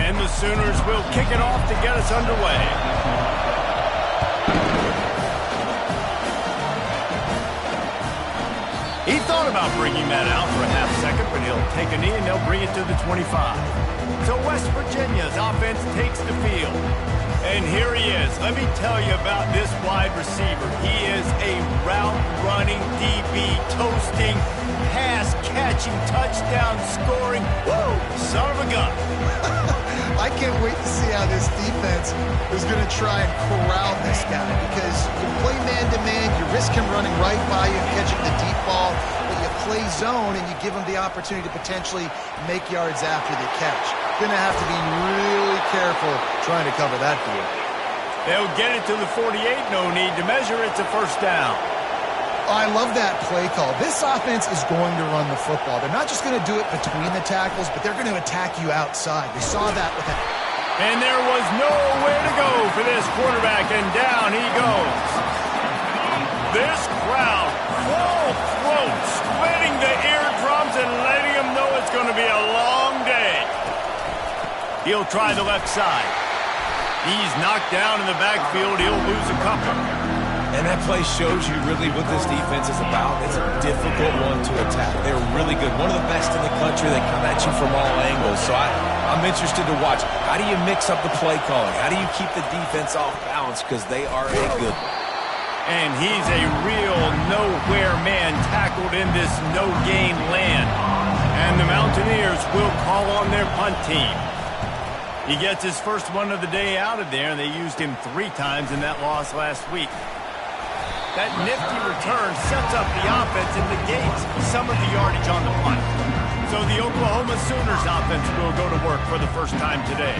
And the Sooners will kick it off to get us underway. He thought about bringing that out for a half second, but he'll take a knee and they'll bring it to the 25. So West Virginia's offense takes the field. And here he is. Let me tell you about this wide receiver. He is a route-running DB, toasting, pass-catching, touchdown-scoring, woo, son of a gun. I can't wait to see how this defense is going to try and corral this guy, because you play man-to-man, you risk him running right by you and catching the deep ball, but you play zone and you give him the opportunity to potentially make yards after the catch. Going to have to be really careful trying to cover that field. They'll get it to the 48, no need to measure. It's a first down. I love that play call. This offense is going to run the football. They're not just going to do it between the tackles, but they're going to attack you outside. We saw that with that. And there was nowhere to go for this quarterback, and down he goes. This crowd, full throat, splitting the eardrums and letting them know it's going to be a long day. He'll try the left side. He's knocked down in the backfield. He'll lose a couple. And that play shows you really what this defense is about. It's a difficult one to attack. They're really good. One of the best in the country. They come at you from all angles. So I'm interested to watch. How do you mix up the play calling? How do you keep the defense off balance? Because they are a good one. And he's a real nowhere man tackled in this no-gain land. And the Mountaineers will call on their punt team. He gets his first one of the day out of there, and they used him 3 times in that loss last week. That nifty return sets up the offense and negates some of the yardage on the punt. So the Oklahoma Sooners offense will go to work for the first time today.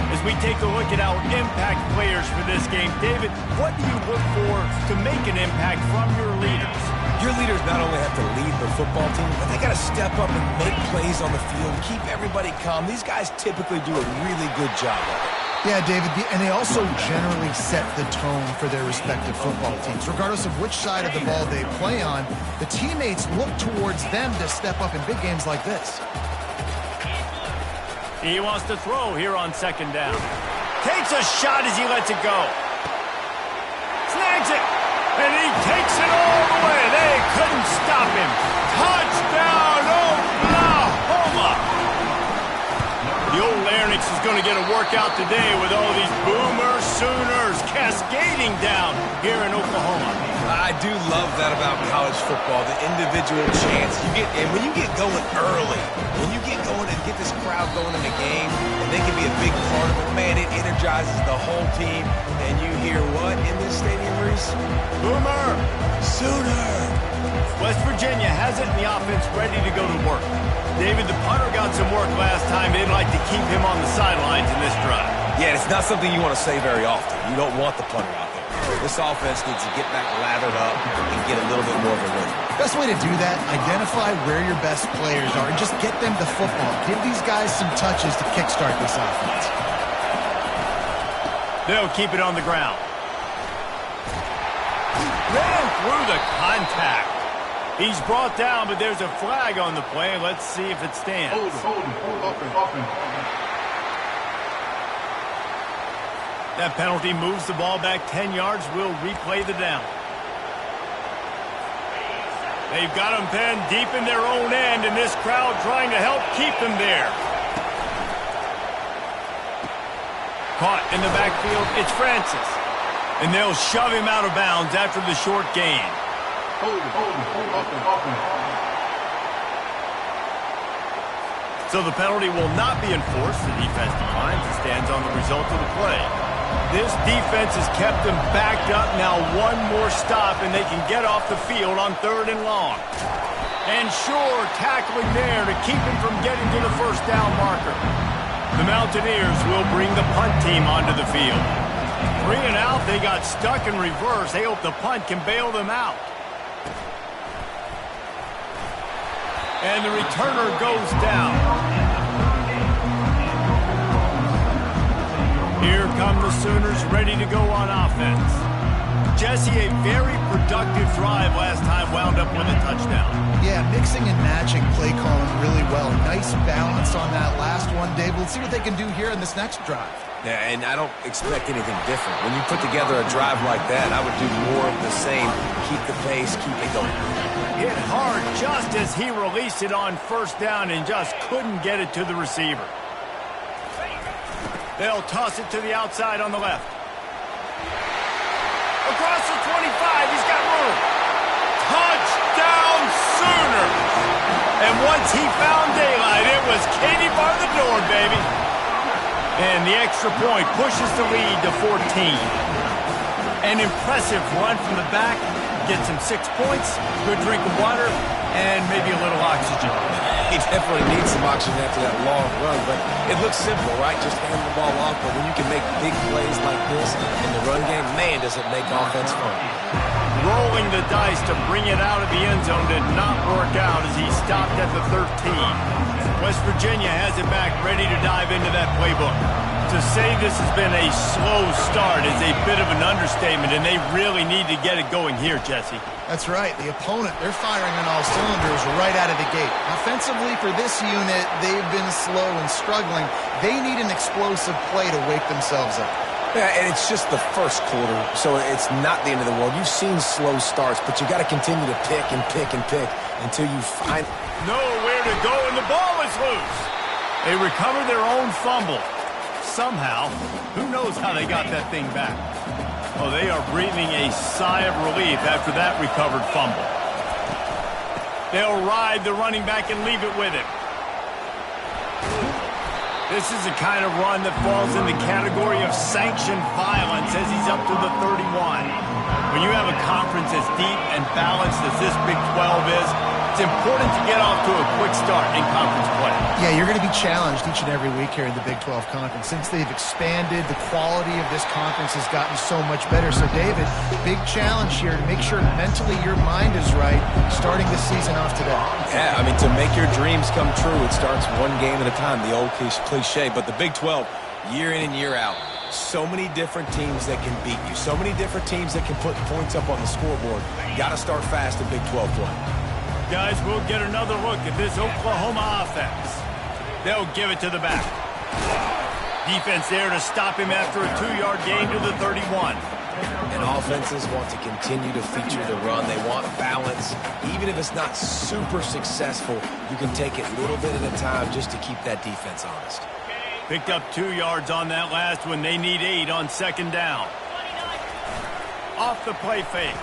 As we take a look at our impact players for this game, David, what do you look for to make an impact from your leaders? Your leaders not only have to lead the football team, but they got to step up and make plays on the field, keep everybody calm. These guys typically do a really good job of it. Yeah, David, and they also generally set the tone for their respective football teams. Regardless of which side of the ball they play on, the teammates look towards them to step up in big games like this. He wants to throw here on second down. Takes a shot as he lets it go. Snags it. And he takes it all the way. They couldn't stop him. Touchdown, Oklahoma! The old Larynx is going to get a workout today with all these Boomer Sooners cascading down here in Oklahoma. I do love that about college football, the individual chance you get. And when you get going early, when you get going and get this crowd going in the game, and they can be a big part of it, man, it energizes the whole team. And you hear what in this stadium, Reese? Boomer! Sooner! West Virginia has it in the offense ready to go to work. David, the punter got some work last time. They'd like to keep him on the sidelines in this drive. Yeah, it's not something you want to say very often. You don't want the punter out there. This offense needs to get back lathered up and get a little bit more of a rhythm. Best way to do that, identify where your best players are and just get them the football. Give these guys some touches to kickstart this offense. They'll keep it on the ground. Ran through the contact. He's brought down, but there's a flag on the play. Let's see if it stands. Hold him. That penalty moves the ball back 10 yards. We'll replay the down. They've got them pinned deep in their own end, and this crowd trying to help keep them there. Caught in the backfield, it's Francis. And they'll shove him out of bounds after the short gain. Hold him. So the penalty will not be enforced. The defense declines and stands on the result of the play. This defense has kept them backed up. Now one more stop, and they can get off the field on 3rd and long. And sure, tackling there to keep him from getting to the first down marker. The Mountaineers will bring the punt team onto the field. 3 and out, they got stuck in reverse. They hope the punt can bail them out. And the returner goes down. Here come the Sooners ready to go on offense. Jesse, a very productive drive last time wound up with a touchdown. Yeah, mixing and matching play calling really well. Nice balance on that last one, Dave. Let's see what they can do here in this next drive. Yeah, and I don't expect anything different. When you put together a drive like that, I would do more of the same. Keep the pace, keep it going. Hit hard just as he released it on first down and just couldn't get it to the receiver. They'll toss it to the outside on the left. Across the 25, he's got room. Touchdown Sooners! And once he found daylight, it was Katie bar the door, baby. And the extra point pushes the lead to 14. An impressive run from the back. Gets him 6 points, good drink of water, and maybe a little oxygen. He definitely needs some oxygen after that long run, but it looks simple, right? Just hand the ball off, but when you can make big plays like this in the run game, man, does it make offense fun. Rolling the dice to bring it out of the end zone did not work out as he stopped at the 13. West Virginia has it back, ready to dive into that playbook. To say this has been a slow start is a bit of an understatement, and they really need to get it going here, Jesse. That's right. The opponent, they're firing on all cylinders right out of the gate. Offensively, for this unit, they've been slow and struggling. They need an explosive play to wake themselves up. Yeah, and it's just the first quarter, so it's not the end of the world. You've seen slow starts, but you got to continue to pick and pick and pick until you find nowhere to go, and the ball is loose. They recover their own fumble. Somehow, who knows how they got that thing back. Oh, they are breathing a sigh of relief after that recovered fumble. They'll ride the running back and leave it with him. This is the kind of run that falls in the category of sanctioned violence as he's up to the 31. When you have a conference as deep and balanced as this Big 12 is, it's important to get off to a quick start in conference play. Yeah, you're going to be challenged each and every week here in the Big 12 Conference. Since they've expanded, the quality of this conference has gotten so much better. So, David, big challenge here to make sure mentally your mind is right starting this season off today. Yeah, I mean, to make your dreams come true, it starts one game at a time, the old cliche. But the Big 12, year in and year out, so many different teams that can beat you, so many different teams that can put points up on the scoreboard. Got to start fast in Big 12 play. Guys, we'll get another look at this Oklahoma offense. They'll give it to the back. Defense there to stop him after a 2-yard gain to the 31. And offenses want to continue to feature the run. They want balance. Even if it's not super successful, you can take it little bit at a time just to keep that defense honest. Picked up 2 yards on that last one. They need 8 on second down. Off the play fake.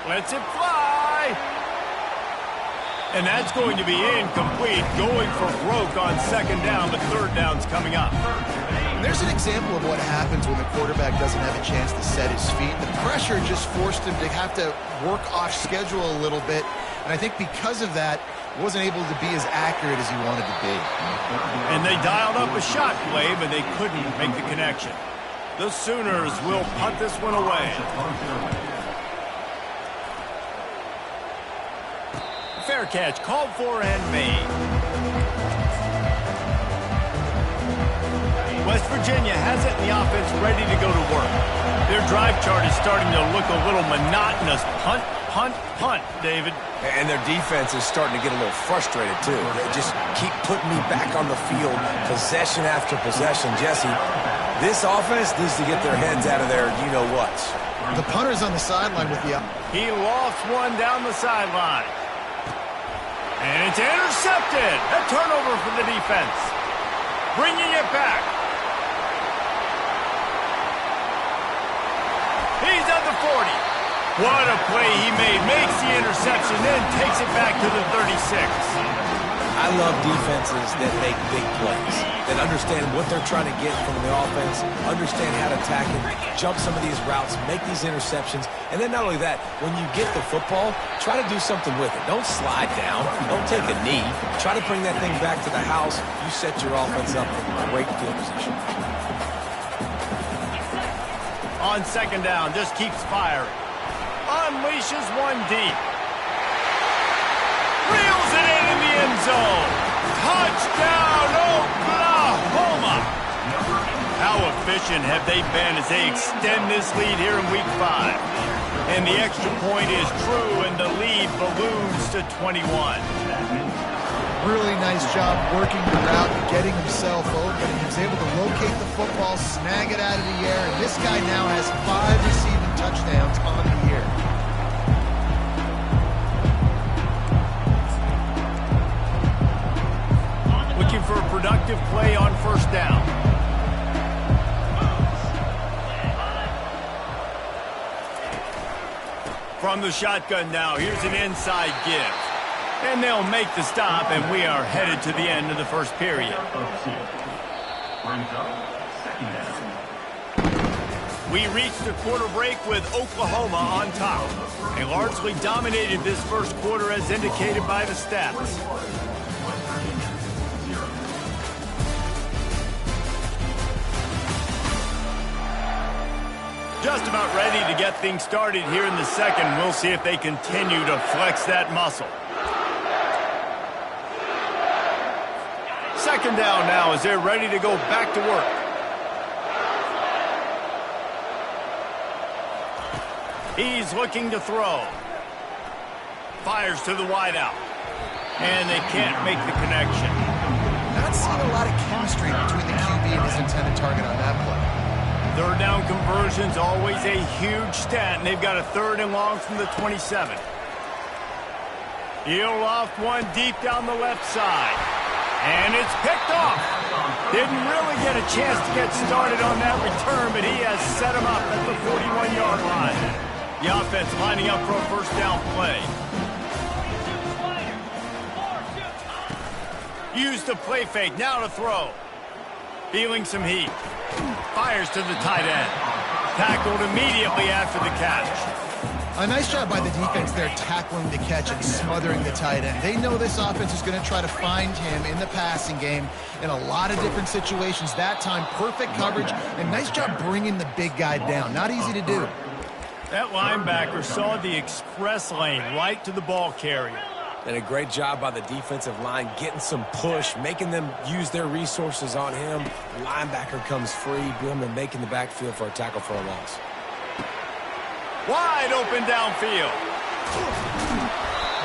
Lets it fly. And that's going to be incomplete, going for broke on second down, but third down's coming up. There's an example of what happens when the quarterback doesn't have a chance to set his feet. The pressure just forced him to have to work off schedule a little bit. And I think because of that, wasn't able to be as accurate as he wanted to be. And they dialed up a shot play, but they couldn't make the connection. The Sooners will punt this one away. Fair catch, called for and made. West Virginia has it in the offense ready to go to work. Their drive chart is starting to look a little monotonous. Punt, punt, punt, David. And their defense is starting to get a little frustrated, too. They just keep putting me back on the field, possession after possession. Jesse, this offense needs to get their heads out of their you-know-whats. The punter's on the sideline with the... He lofts one down the sideline. And it's intercepted. A turnover for the defense. Bringing it back. He's at the 40. What a play he made. Makes the interception, then takes it back to the 36. I love defenses that make big plays, that understand what they're trying to get from the offense, understand how to attack it, jump some of these routes, make these interceptions, and then not only that, when you get the football, try to do something with it. Don't slide down. Don't take a knee. Try to bring that thing back to the house. You set your offense up in great field position. On second down, just keeps firing. Unleashes one deep. Reels it in the end zone. Touchdown, Oklahoma. How efficient efficient have they been as they extend this lead here in Week 5. And the extra point is true, and the lead balloons to 21. Really nice job working the route and getting himself open. He was able to locate the football, snag it out of the air, and this guy now has 5 receiving touchdowns on the year. Looking for a productive play on first down. From the shotgun now, here's an inside give. And they'll make the stop, and we are headed to the end of the first period. We reached the quarter break with Oklahoma on top. They largely dominated this first quarter as indicated by the stats. Just about ready to get things started here in the second. We'll see if they continue to flex that muscle. Second down now as they're ready to go back to work. He's looking to throw. Fires to the wideout. And they can't make the connection. Not seeing a lot of chemistry between the QB and his intended target on that play. Third down conversion's always a huge stat, and they've got a 3rd and long from the 27. He'll loft one deep down the left side. And it's picked off. Didn't really get a chance to get started on that return, but he has set him up at the 41-yard line. The offense lining up for a first down play. Use the play fake, now to throw. Feeling some heat. Fires to the tight end. Tackled immediately after the catch. A nice job by the defense there tackling the catch and smothering the tight end. They know this offense is going to try to find him in the passing game in a lot of different situations. That time, perfect coverage, and nice job bringing the big guy down. Not easy to do. That linebacker saw the express lane right to the ball carrier. And a great job by the defensive line getting some push, making them use their resources on him. The linebacker comes free, boom, and making the backfield for a tackle for a loss. Wide open downfield.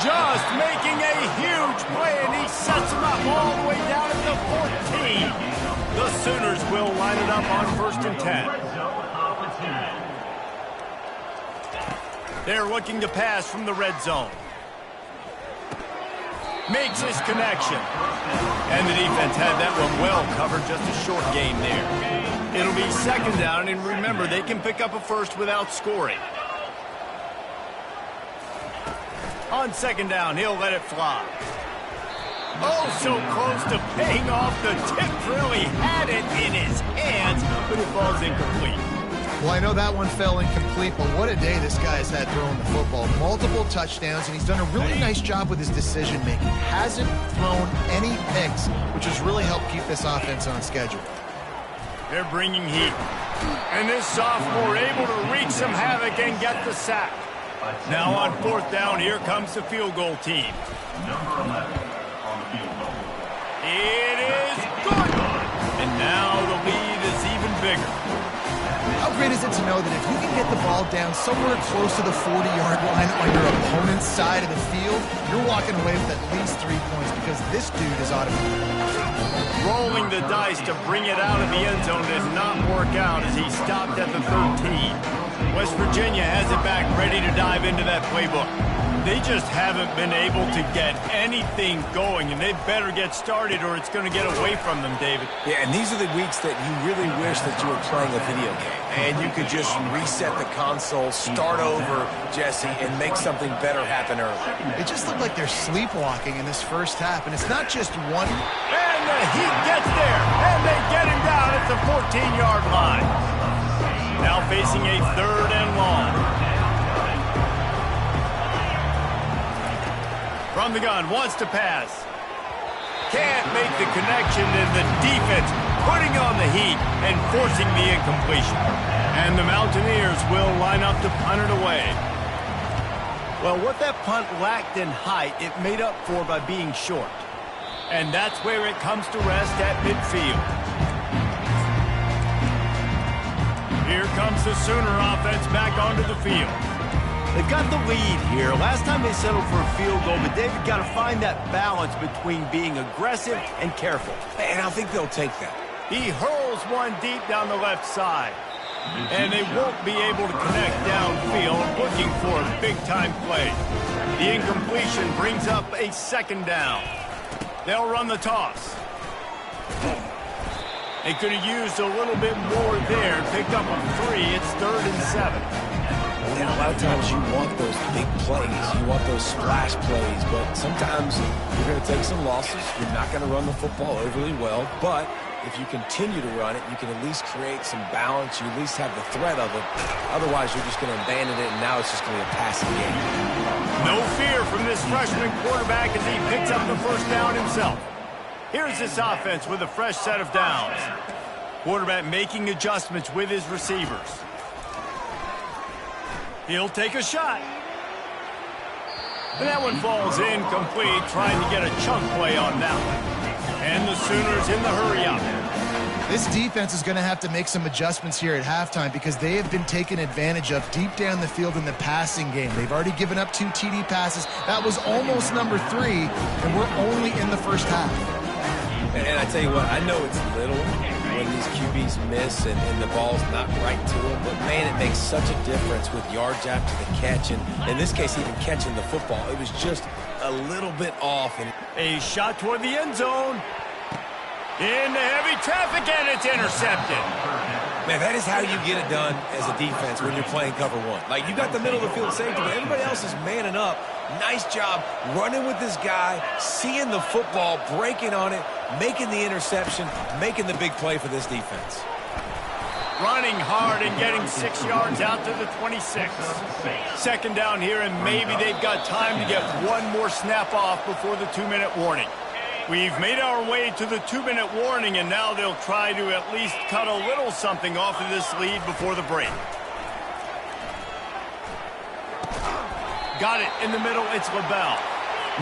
Just making a huge play, and he sets him up all the way down at the 14. The Sooners will line it up on 1st and 10. They're looking to pass from the red zone. Makes his connection. And the defense had that one well covered, just a short gain there. It'll be 2nd down, and remember, they can pick up a first without scoring. On 2nd down, he'll let it fly. Oh, so close to paying off. The tip really had it in his hands, but it falls incomplete. Well, I know that one fell incomplete, but what a day this guy has had throwing the football. Multiple touchdowns, and he's done a really nice job with his decision-making. Hasn't thrown any picks, which has really helped keep this offense on schedule. They're bringing heat. And this sophomore able to wreak some havoc and get the sack. Now on 4th down, here comes the field goal team. It is good. And now the lead is even bigger. How great is it to know that if you can get the ball down somewhere close to the 40-yard line on your opponent's side of the field, you're walking away with at least 3 points because this dude is automatic. Rolling the dice to bring it out of the end zone did not work out as he stopped at the 13. West Virginia has it back, ready to dive into that playbook. They just haven't been able to get anything going, and they better get started or it's going to get away from them, David. Yeah, and these are the weeks that you really wish that you were playing a video game. And you could just reset the console, start over, Jesse, and make something better happen early. It just looked like they're sleepwalking in this first half, and it's not just one. And the Heat gets there, and they get him down at the 14-yard line. Now facing a 3rd and long. From the gun, wants to pass. Can't make the connection, and the defense putting on the heat and forcing the incompletion. And the Mountaineers will line up to punt it away. Well, what that punt lacked in height, it made up for by being short. And that's where it comes to rest at midfield. Here comes the Sooner offense back onto the field. They've got the lead here. Last time they settled for a field goal, but David got to find that balance between being aggressive and careful. And I think they'll take that. He hurls one deep down the left side. And they won't be able to connect downfield, looking for a big-time play. The incompletion brings up a second down. They'll run the toss. They could have used a little bit more there. Picked up on 3. It's 3rd and 7. And a lot of times you want those big plays. You want those splash plays. But sometimes you're going to take some losses. You're not going to run the football overly well. But if you continue to run it, you can at least create some balance. You at least have the threat of it. Otherwise, you're just going to abandon it, and now it's just going to be a passing game. No fear from this freshman quarterback as he picks up the first down himself. Here's this offense with a fresh set of downs. Quarterback making adjustments with his receivers. He'll take a shot. And that one falls incomplete, trying to get a chunk play on that one. And the Sooners in the hurry-up. This defense is going to have to make some adjustments here at halftime because they have been taken advantage of deep down the field in the passing game. They've already given up 2 TD passes. That was almost number 3, and we're only in the first half. And I tell you what, I know it's little when these QBs miss and the ball's not right to them, but man, it makes such a difference with yards after the catch, and in this case, even catching the football. It was just a little bit off. And a shot toward the end zone. Into heavy traffic, and it's intercepted. Man, that is how you get it done as a defense when you're playing cover 1. Like, you got the middle of the field safety, but everybody else is manning up. Nice job running with this guy, seeing the football, breaking on it, making the interception, making the big play for this defense. Running hard and getting 6 yards out to the 26. Second down here, and maybe they've got time to get one more snap off before the 2-minute warning. We've made our way to the 2-minute warning, and now they'll try to at least cut a little something off of this lead before the break. Got it in the middle. It's LaBelle.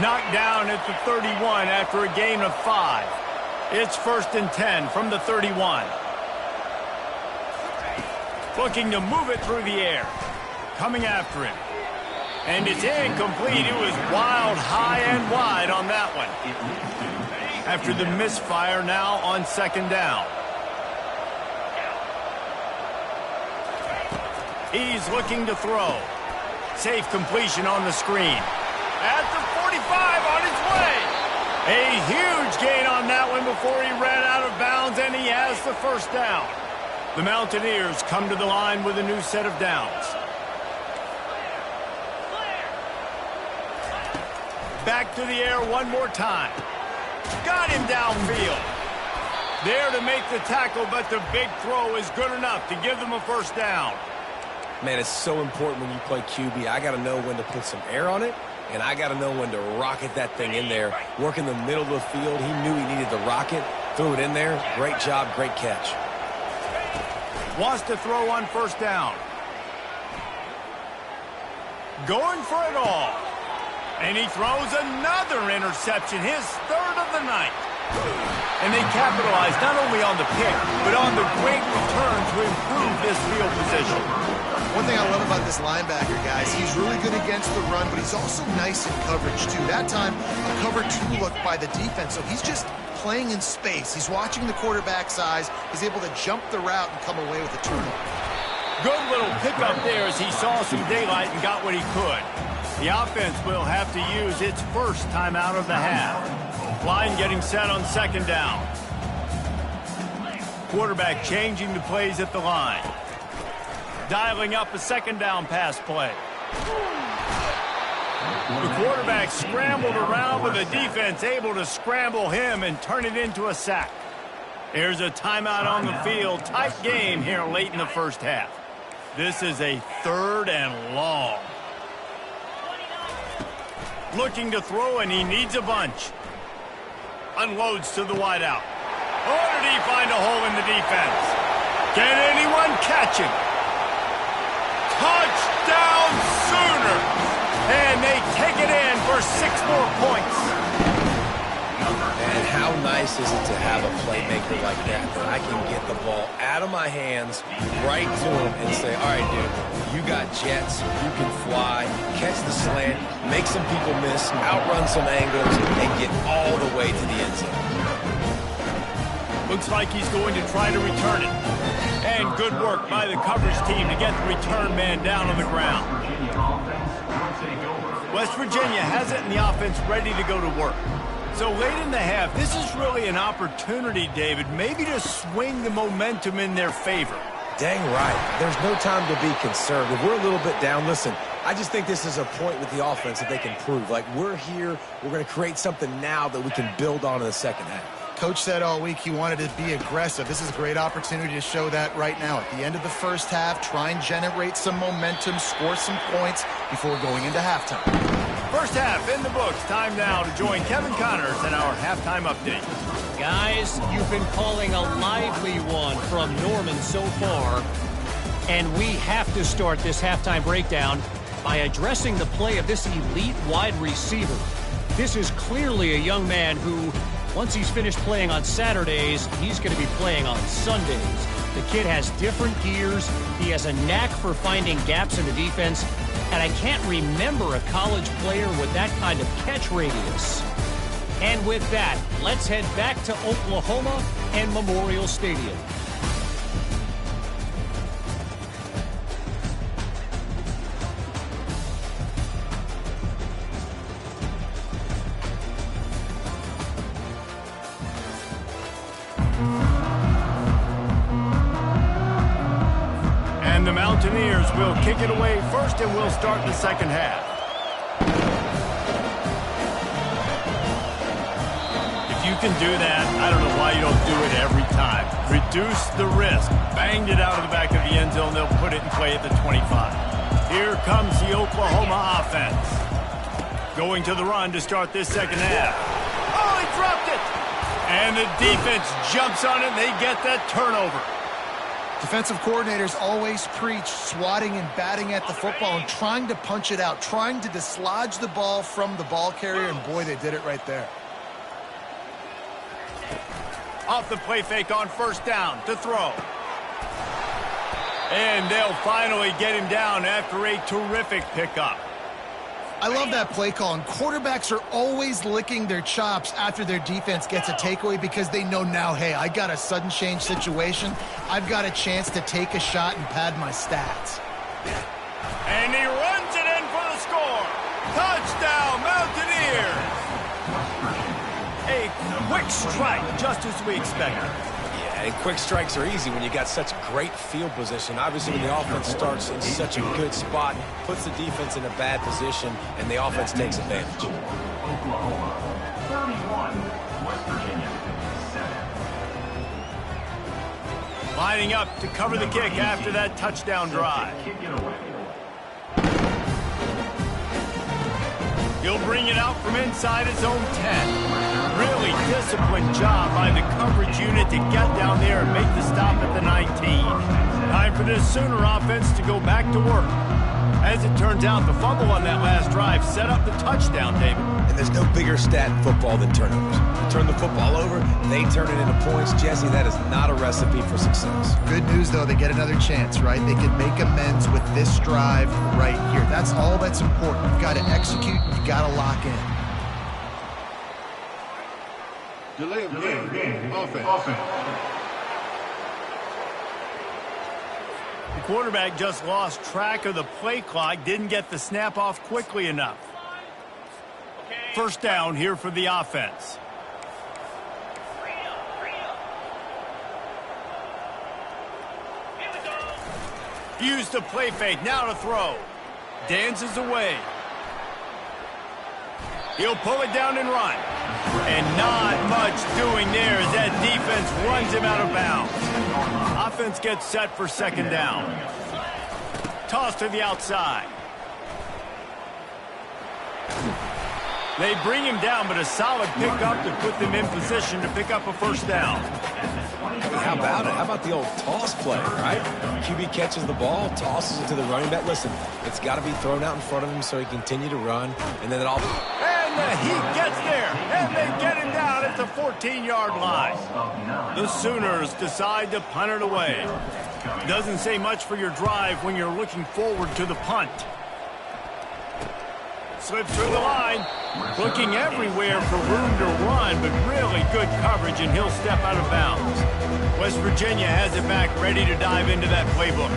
Knocked down at the 31 after a gain of 5. It's 1st and 10 from the 31. Looking to move it through the air. Coming after him. And it's incomplete. It was wild, high and wide on that one. After the misfire, now on 2nd down. He's looking to throw. Safe completion on the screen. At the 45, on his way. A huge gain on that one before he ran out of bounds, and he has the first down. The Mountaineers come to the line with a new set of downs. Back to the air one more time. Got him downfield. There to make the tackle, but the big throw is good enough to give them a first down. Man, it's so important when you play QB. I got to know when to put some air on it, and I got to know when to rocket that thing in there. Work in the middle of the field. He knew he needed the rocket. Threw it in there. Great job, great catch. Wants to throw on 1st down. Going for it all. And he throws another interception, his 3rd of the night. And they capitalize not only on the pick, but on the great return to improve this field position. One thing I love about this linebacker, guys, he's really good against the run, but he's also nice in coverage, too. That time, a cover 2 look by the defense, so he's just playing in space. He's watching the quarterback's eyes. He's able to jump the route and come away with a turnover. Good little pickup there as he saw some daylight and got what he could. The offense will have to use its first timeout of the half. Line getting set on 2nd down. Quarterback changing the plays at the line. Dialing up a 2nd down pass play. The quarterback scrambled around with the defense able to scramble him and turn it into a sack. There's a timeout on the field. Tight game here late in the first half. This is a 3rd and long. Looking to throw, and he needs a bunch. Unloads to the wideout. Oh, did he find a hole in the defense? Can anyone catch him? Touchdown Sooners! And they take it in for 6 more points. And how nice is it to have a playmaker like that I can get the ball out of my hands right to him and say, all right, dude, you got jets, you can fly, catch the slant, make some people miss, outrun some angles, and get all the way to the end zone. Looks like he's going to try to return it. And good work by the coverage team to get the return man down on the ground. West Virginia has it in the offense ready to go to work. So late in the half, this is really an opportunity, David, maybe to swing the momentum in their favor. Dang right. There's no time to be concerned. If we're a little bit down, listen, I just think this is a point with the offense that they can prove. Like, we're here, we're going to create something now that we can build on in the second half. Coach said all week he wanted to be aggressive. This is a great opportunity to show that right now. At the end of the first half, try and generate some momentum, score some points before going into halftime. First half in the books. Time now to join Kevin Connors in our halftime update. Guys, you've been calling a lively one from Norman so far. And we have to start this halftime breakdown by addressing the play of this elite wide receiver. This is clearly a young man who, once he's finished playing on Saturdays, he's going to be playing on Sundays. The kid has different gears. He has a knack for finding gaps in the defense. And I can't remember a college player with that kind of catch radius. And with that, let's head back to Oklahoma and Memorial Stadium. And the Mountaineers will kick it away first, and we'll start the second half. If you can do that, I don't know why you don't do it every time. Reduce the risk. Banged it out of the back of the end zone. They'll put it in play at the 25. Here comes the Oklahoma offense. Going to the run to start this second half. Oh, he dropped it! And the defense jumps on it, and they get that turnover. Defensive coordinators always preach swatting and batting at the football and trying to punch it out, trying to dislodge the ball from the ball carrier, and boy, they did it right there. Off the play fake on first down to throw. And they'll finally get him down after a terrific pickup. I love that play call, and quarterbacks are always licking their chops after their defense gets a takeaway because they know now, hey, I got a sudden change situation. I've got a chance to take a shot and pad my stats. And he runs it in for the score. Touchdown, Mountaineers. A quick strike, just as we expected. Yeah, and quick strikes are easy when you got such great field position. Obviously, when the offense starts in such a good spot, puts the defense in a bad position, and the offense takes advantage. Oklahoma, 31, West Virginia, 7. Lining up to cover the kick after that touchdown drive. He'll bring it out from inside his own 10. Really disciplined job by the coverage unit to get down there and make the stop at the 19. Time for this Sooner offense to go back to work. As it turns out, the fumble on that last drive set up the touchdown, David. And there's no bigger stat in football than turnovers. You turn the football over, they turn it into points. Jesse, that is not a recipe for success. Good news, though, they get another chance, right? They can make amends with this drive right here. That's all that's important. You've got to execute, you've got to lock in. Delay of game. Offense. The quarterback just lost track of the play clock, didn't get the snap off quickly enough. First down here for the offense. Used the play fake, now to throw. Dances away. He'll pull it down and run. And not much doing there as that defense runs him out of bounds. Offense gets set for second down. Toss to the outside. They bring him down, but a solid pickup to put them in position to pick up a first down. How about it? How about the old toss play, right? QB catches the ball, tosses it to the running back. Listen, it's got to be thrown out in front of him so he can continue to run, and then it all... And he gets there, and they get him down at the 14-yard line. The Sooners decide to punt it away. Doesn't say much for your drive when you're looking forward to the punt. Slips through the line, looking everywhere for room to run, but really good coverage, and he'll step out of bounds. West Virginia has it back, ready to dive into that playbook.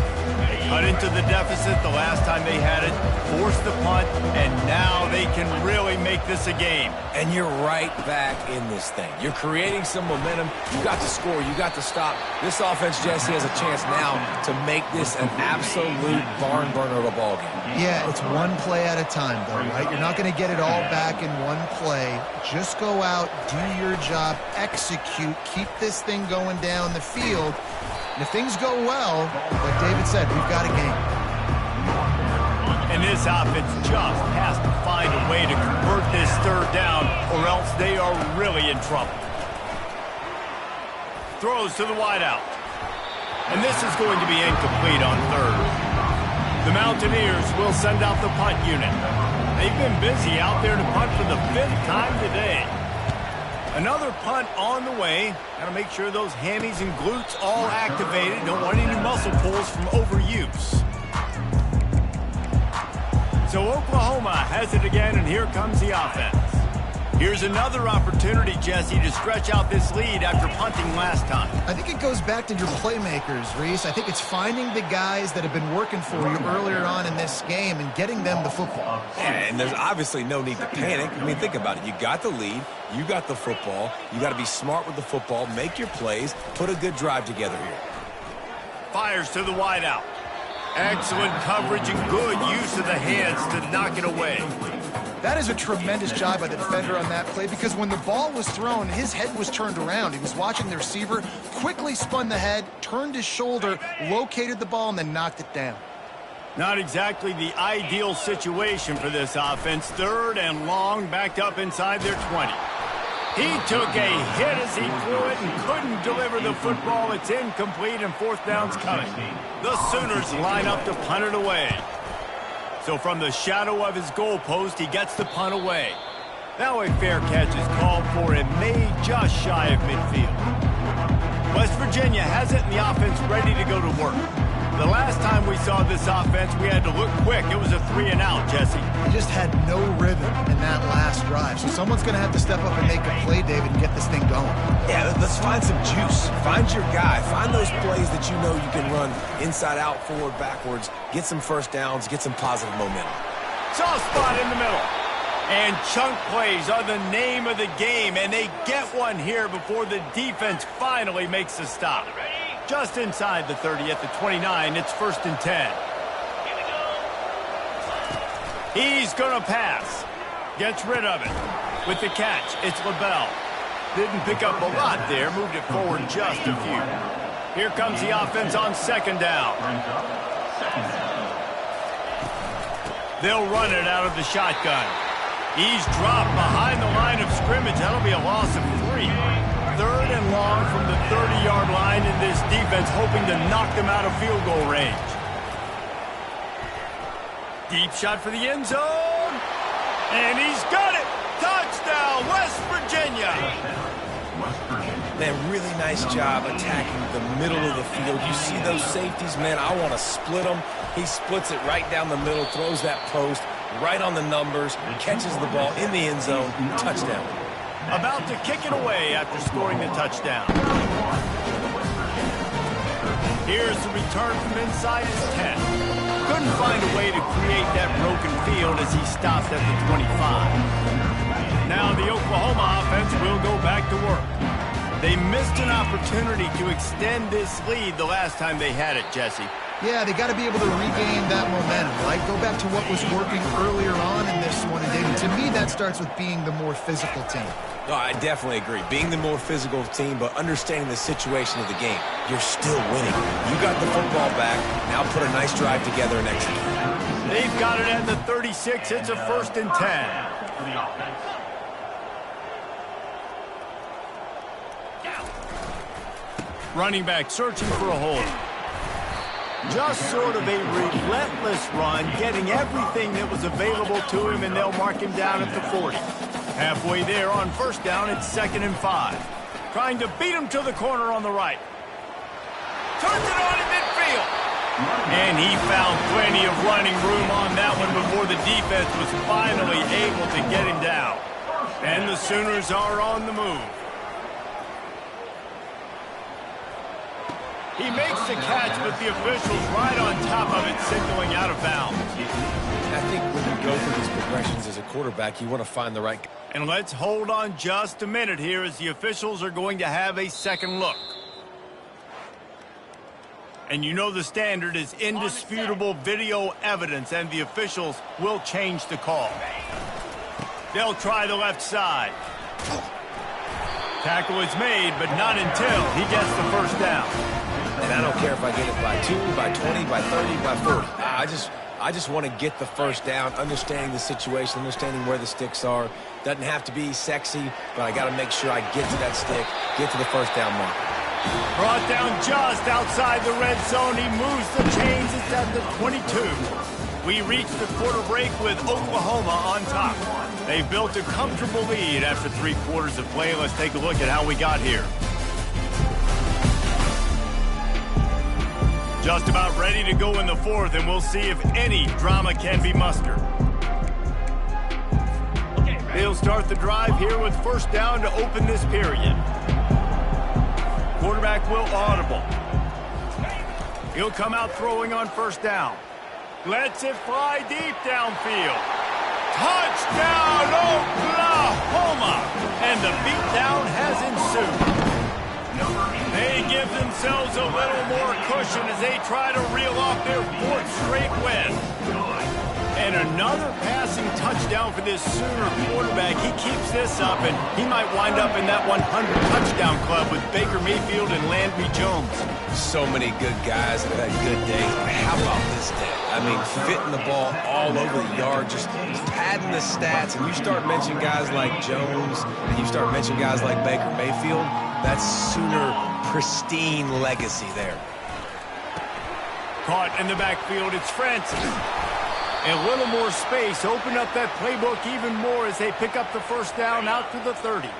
Cut into the deficit the last time they had it, forced the punt, and now they can really make this a game. And you're right back in this thing. You're creating some momentum. You got to score. You got to stop. This offense, Jesse, has a chance now to make this an absolute barn burner of a ball game. Yeah, it's one play at a time, though, right? You're not going to get it all back in one play. Just go out, do your job, execute, keep this thing going down the field. And if things go well, like David said, we've got a game. And this offense just has to find a way to convert this third down, or else they are really in trouble. Throws to the wideout. And this is going to be incomplete on third. The Mountaineers will send out the punt unit. They've been busy out there to punt for the 5th time today. Another punt on the way. Got to make sure those hammies and glutes all activated. Don't want any muscle pulls from overuse. So Oklahoma has it again, and here comes the offense. Here's another opportunity, Jesse, to stretch out this lead after punting last time. I think it goes back to your playmakers, Reese. I think it's finding the guys that have been working for you earlier on in this game and getting them the football. Yeah, and there's obviously no need to panic. I mean, think about it. You got the lead. You got the football. You got to be smart with the football, make your plays, put a good drive together here. Fires to the wideout. Excellent coverage and good use of the hands to knock it away. That is a tremendous job by the defender on that play, because when the ball was thrown, his head was turned around. He was watching the receiver, quickly spun the head, turned his shoulder, located the ball, and then knocked it down. Not exactly the ideal situation for this offense. 3rd and long, backed up inside their 20. He took a hit as he threw it and couldn't deliver the football. It's incomplete, and 4th down's coming. The Sooners line up to punt it away. So from the shadow of his goalpost, he gets the punt away. Now a fair catch is called for and made just shy of midfield. West Virginia has it, and the offense ready to go to work. The last time we saw this offense, we had to look quick. It was a 3-and-out, Jesse. He just had no rhythm in that last drive. So someone's going to have to step up and make a play, David, and get this thing going. Yeah, let's find some juice. Find your guy. Find those plays that you know you can run inside out, forward, backwards. Get some first downs. Get some positive momentum. Soft spot in the middle. And chunk plays are the name of the game, and they get one here before the defense finally makes a stop. Just inside the 30 at the 29, it's 1st and 10. He's going to pass. Gets rid of it. With the catch, it's LaBelle. Didn't pick up a lot there, moved it forward just a few. Here comes the offense on 2nd down. They'll run it out of the shotgun. He's dropped behind the line of scrimmage. That'll be a loss of 3. 3rd and long from the 30-yard line, and this defense hoping to knock them out of field goal range. Deep shot for the end zone. And he's got it. Touchdown, West Virginia. Man, really nice job attacking the middle of the field. You see those safeties, man, I want to split them. He splits it right down the middle, throws that post right on the numbers, catches the ball in the end zone, touchdown. About to kick it away after scoring the touchdown. Here's the return from inside his 10. Couldn't find a way to create that broken field as he stopped at the 25. Now the Oklahoma offense will go back to work. They missed an opportunity to extend this lead the last time they had it, Jesse. Yeah, they got to be able to regain that momentum, right? Go back to what was working earlier on in this one. And David, to me, that starts with being the more physical team. No, I definitely agree. Being the more physical team, but understanding the situation of the game. You're still winning. You got the football back. Now put a nice drive together and execute. They've got it at the 36. It's a 1st and 10. Running back searching for a hole. Just sort of a relentless run, getting everything that was available to him, and they'll mark him down at the 40. Halfway there on first down, it's 2nd and 5. Trying to beat him to the corner on the right. Turns it on in midfield. And he found plenty of running room on that one before the defense was finally able to get him down. And the Sooners are on the move. He makes the catch, but the officials right on top of it, signaling out of bounds. I think when you go through these progressions as a quarterback, you want to find the right... And let's hold on just a minute here as the officials are going to have a second look. And you know the standard is indisputable video evidence, and the officials will change the call. They'll try the left side. Tackle is made, but not until he gets the first down. And I don't care if I get it by 2, by 20, by 30, by 40. I just want to get the first down, understanding the situation, understanding where the sticks are. Doesn't have to be sexy, but I got to make sure I get to that stick, get to the first down mark. Brought down just outside the red zone. He moves the chains. It's at the 22. We reach the quarter break with Oklahoma on top. They've built a comfortable lead after 3 quarters of play. Let's take a look at how we got here. Just about ready to go in the 4th, and we'll see if any drama can be mustered. They'll start the drive here with first down to open this period. Quarterback will audible. He'll come out throwing on first down. Lets it fly deep downfield. Touchdown, Oklahoma! And the beatdown has ensued. They give themselves a little more cushion as they try to reel off their 4th straight win. And another passing touchdown for this Sooner quarterback. He keeps this up, and he might wind up in that 100 touchdown club with Baker Mayfield and Landry Jones. So many good guys that had good days. How about this day? I mean, fitting the ball all over the yard, just padding the stats. And you start mentioning guys like Jones, and you start mentioning guys like Baker Mayfield, that's Sooner pristine legacy there. Caught in the backfield, it's Francis. A little more space, open up that playbook even more as they pick up the first down out to the 30.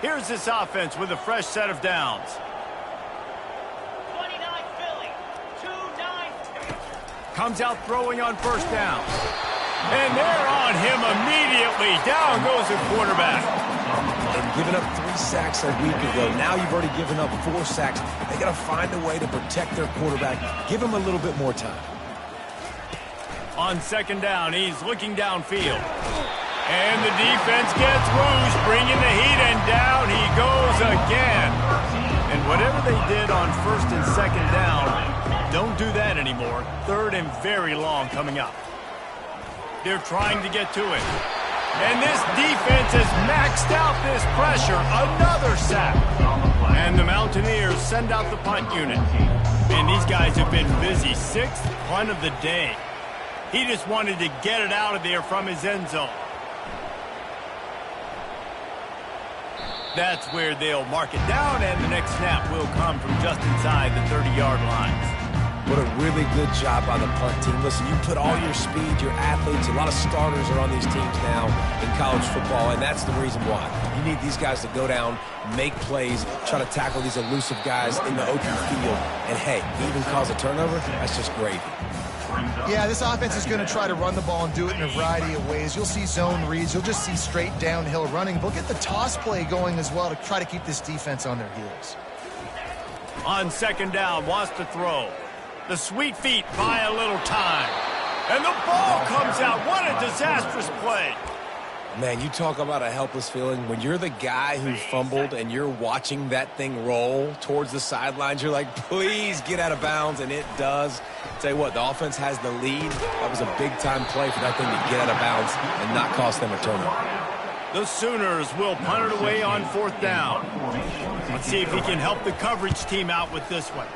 Here's this offense with a fresh set of downs. 29 Philly, 2-9. Comes out throwing on first down. And they're on him immediately. Down goes the quarterback. And giving up 3 sacks a week ago. Now you've already given up 4 sacks. They got to find a way to protect their quarterback. Give him a little bit more time. On second down, he's looking downfield. And the defense gets loose, bringing the heat, and down he goes again. And whatever they did on first and second down, don't do that anymore. 3rd and very long coming up. They're trying to get to it. And this defense has maxed out this pressure. Another sack. And the Mountaineers send out the punt unit. And these guys have been busy. 6th punt of the day. He just wanted to get it out of there from his end zone. That's where they'll mark it down, and the next snap will come from just inside the 30-yard lines. What a really good job by the punt team. Listen, you put all your speed, your athletes, a lot of starters are on these teams now in college football, and that's the reason why. You need these guys to go down, make plays, try to tackle these elusive guys in the open field. And, hey, even cause a turnover, that's just gravy. Yeah, this offense is going to try to run the ball and do it in a variety of ways. You'll see zone reads. You'll just see straight downhill running. They'll get the toss play going as well to try to keep this defense on their heels. On second down, wants to throw. The sweet feet buy a little time. And the ball comes out. What a disastrous play. Man, you talk about a helpless feeling. When you're the guy who fumbled and you're watching that thing roll towards the sidelines, you're like, please get out of bounds, and it does. Tell you what, the offense has the lead. That was a big-time play for that thing to get out of bounds and not cost them a turnover. The Sooners will punt it away on 4th down. Let's see if he can help the coverage team out with this one.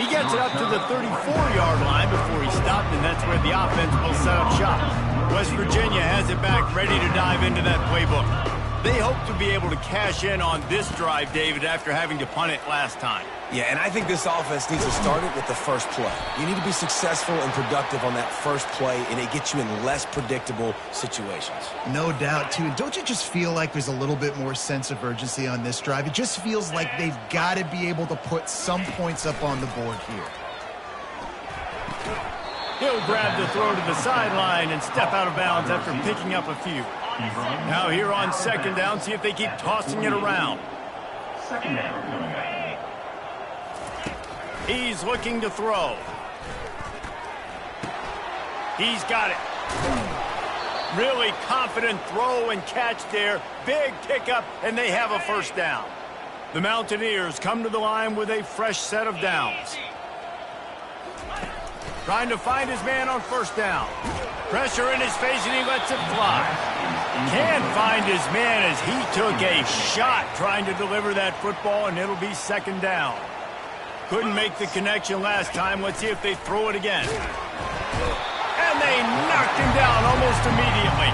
He gets it up to the 34-yard line before he stopped, and that's where the offense will set up shop. West Virginia has it back, ready to dive into that playbook. They hope to be able to cash in on this drive, David, after having to punt it last time. Yeah, and I think this offense needs to start it with the first play. You need to be successful and productive on that first play, and it gets you in less predictable situations. No doubt, too. Don't you just feel like there's a little bit more sense of urgency on this drive? It just feels like they've got to be able to put some points up on the board here. He'll grab the throw to the sideline and step out of bounds after picking up a few. Now here on second down, see if they keep tossing it around. Second down coming up. He's looking to throw. He's got it. Really confident throw and catch there. Big pickup, and they have a first down. The Mountaineers come to the line with a fresh set of downs. Trying to find his man on first down. Pressure in his face, and he lets it fly. Can't find his man as he took a shot trying to deliver that football, and it'll be second down. Couldn't make the connection last time. Let's see if they throw it again. And they knocked him down almost immediately.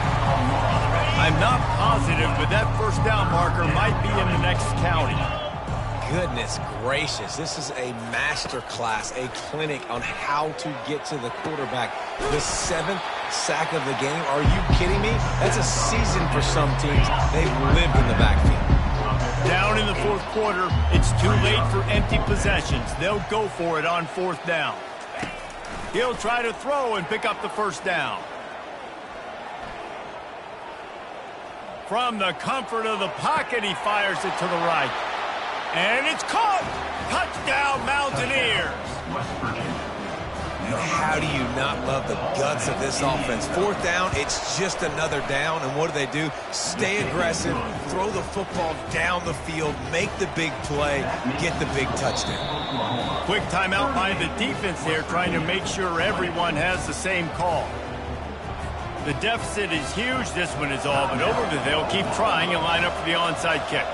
I'm not positive, but that first down marker might be in the next county. Goodness gracious, this is a master class, a clinic on how to get to the quarterback. The 7th sack of the game. Are you kidding me? That's a season for some teams. They've lived in the backfield. Down in the fourth quarter, it's too late for empty possessions. They'll go for it on fourth down. He'll try to throw and pick up the first down. From the comfort of the pocket, he fires it to the right. And it's caught! Touchdown, Mountaineers! West Virginia. How do you not love the guts of this offense? Fourth down, it's just another down, and what do? Stay aggressive, throw the football down the field, make the big play, get the big touchdown. Quick timeout by the defense there, trying to make sure everyone has the same call. The deficit is huge, this one is all, but over the they'll keep trying and line up for the onside kick.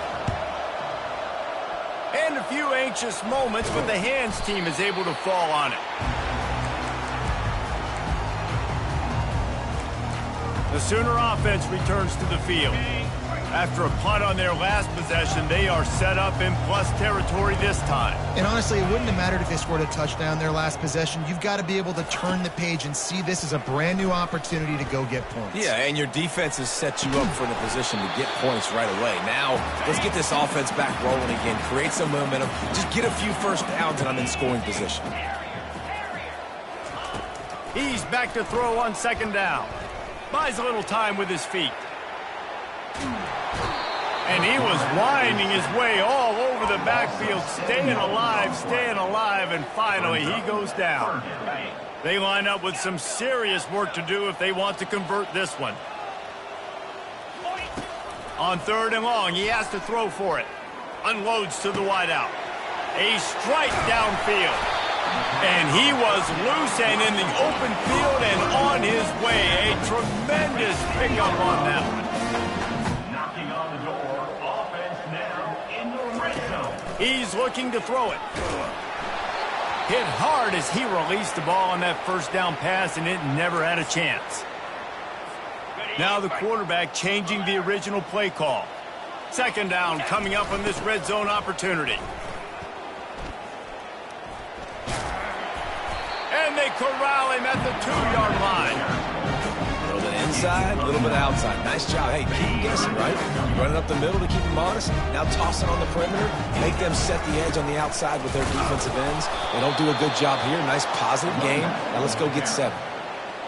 And a few anxious moments, but the hands team is able to fall on it. The Sooner offense returns to the field. After a punt on their last possession, they are set up in plus territory this time. And honestly, it wouldn't have mattered if they scored a touchdown their last possession. You've got to be able to turn the page and see this as a brand new opportunity to go get points. Yeah, and your defense has set you up for the position to get points right away. Now, let's get this offense back rolling again, create some momentum, just get a few first downs, and I'm in scoring position. He's back to throw on second down. Buys a little time with his feet. And he was winding his way all over the backfield, staying alive, and finally he goes down. They line up with some serious work to do if they want to convert this one. On third and long, he has to throw for it. Unloads to the wideout. A strike downfield. And he was loose and in the open field and on his way. A tremendous pickup on that one. Knocking on the door. Offense now in the red zone. He's looking to throw it. Hit hard as he released the ball on that first down pass, and it never had a chance. Now the quarterback changing the original play call. Second down coming up on this red zone opportunity. And they corral him at the 2-yard line. A little bit inside, a little bit outside. Nice job. Hey, keep him guessing, right? Running up the middle to keep him honest. Now toss it on the perimeter. Make them set the edge on the outside with their defensive ends. They don't do a good job here. Nice positive game. Now let's go get 7.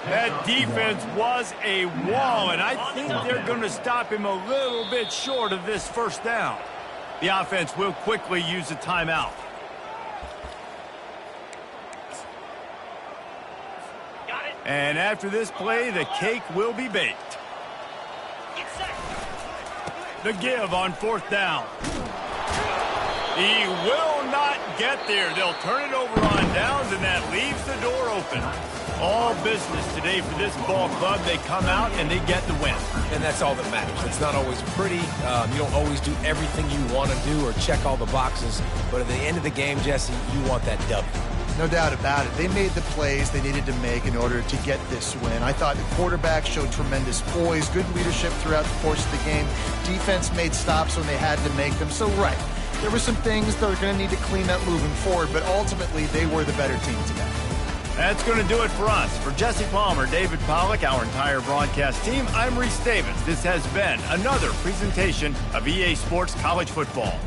That defense was a wall, and I think they're going to stop him a little bit short of this first down. The offense will quickly use a timeout. And after this play, the cake will be baked. The give on fourth down. He will not get there. They'll turn it over on downs, and that leaves the door open. All business today for this ball club. They come out and they get the win. And that's all that matters. It's not always pretty. You don't always do everything you want to do or check all the boxes. But at the end of the game, Jesse, you want that W. No doubt about it. They made the plays they needed to make in order to get this win. I thought the quarterback showed tremendous poise, good leadership throughout the course of the game. Defense made stops when they had to make them. So, right, there were some things that are going to need to clean up moving forward, but ultimately they were the better team today. That's going to do it for us. For Jesse Palmer, David Pollack, our entire broadcast team, I'm Reese Davis. This has been another presentation of EA Sports College Football.